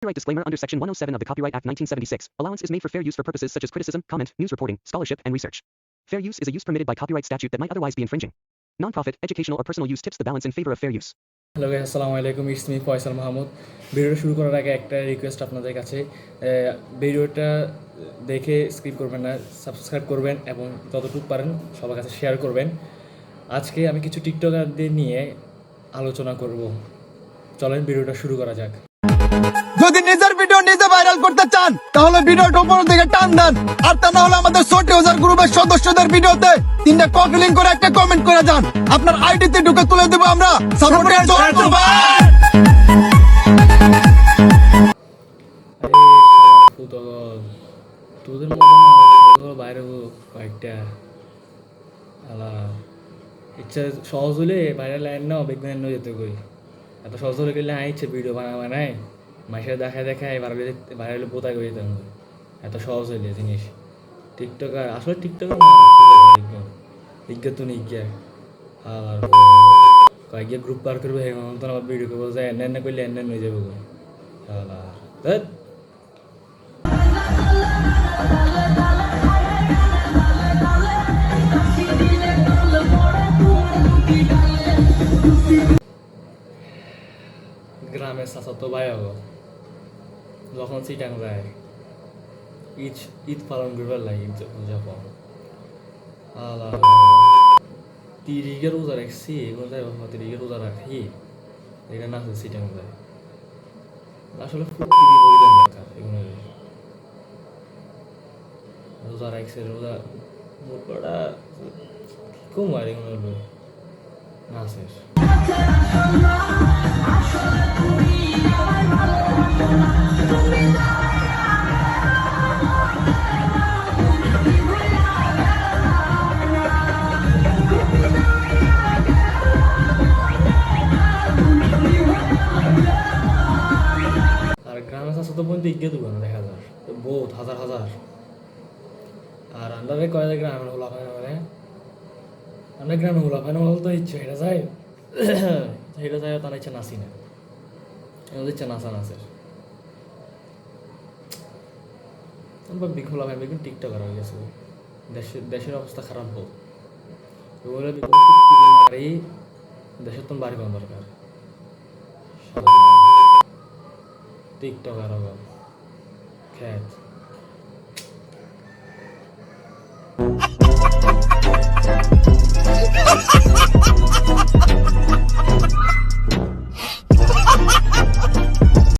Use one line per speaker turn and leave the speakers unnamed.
Copyright disclaimer under Section 107 of the Copyright Act 1976. Allowance is made for fair use for purposes such as criticism, comment, news reporting, scholarship, and research. Fair use is a use permitted by copyright statute that might otherwise be infringing. Non-profit, educational, or personal use tips the balance in favor of fair use.
Hello guys, আসসালামু আলাইকুম। It's me Faisal Mahmud. ভিডিওটা শুরু করার আগে একটা request আপনাদের কাছে, ভিডিওটা দেখে স্কিপ করবেন না, সাবস্ক্রাইব করবেন এবং যতটুকু পারেন সবার কাছে শেয়ার করবেন। আজকে আমি কিছু টিকটকারদের নিয়ে আলোচনা করব। চলেন ভিডিওটা শুরু করা যাক।
যদি নিজের ভিডিও নিজে ভাইরাল করতে চান তাহলে ভিডিওটা উপরের দিকে টান দেন, আর তা না হলে আমাদের ছোট ইউজার গ্রুপের সদস্যদের ভিডিওতে 3টা কপি লিংক করে একটা কমেন্ট করে যান। আপনার আইডিতে ঢুকে তুলে দেব আমরা। সাপোর্টের জোর ভাই।
তোদের মতো বাইরে কয়েকটা ইচ্ছা সহজ হলে বাইরে লাইন নাও বিজ্ঞান যেতে কই, এত সহজ হলে গেলে ইচ্ছে ভিডিও বানায় মাসে দেখায় বাইরে বোতায় করে যেতাম। এত সহজ হইলে জিনিস টিকটকার আসলে টিকটকার বিজ্ঞান তো নেই গিয়া আর কয়েক গ্রুপ পার করবে তো আমার ভিডিও করবো যায় এন্ন করলে এন্ন হয়ে যাবো। গ্রামের চাচাতো ভাই হবো যখন চিটাং যায় ঈদ পালন করবার লাগে, যখন তিরিগের রোজা রাখছি এগুলো যাই তিরিগের রোজা রাখি এটা না হচ্ছে চিটাং যায়। আসলে ফুটকি পরিধান দরকার এগুলো রোজা রাখছে, রোজা মোটটা কম আর এগুলো নাচের গ্রামের চাষা তো পর্যন্ত ইজ্ঞে দেবো না, দেখা যায় বহুত হাজার হাজার। আর আন্দাজে কয়েক গ্রামের হলো মানে আমরা গ্রামে হলো মানে তো ইচ্ছে হেঁটে যায় তার ইচ্ছে নাচি না, ইচ্ছে নাচা নাচের বিখোলা ভাই বেগুন টিকটকার হয়ে গেছে। দেশের অবস্থা খারাপ হোক ওগুলো মারি দেশের তো বাড়ি বান দরকার। টিকটকার হবে খ্যাত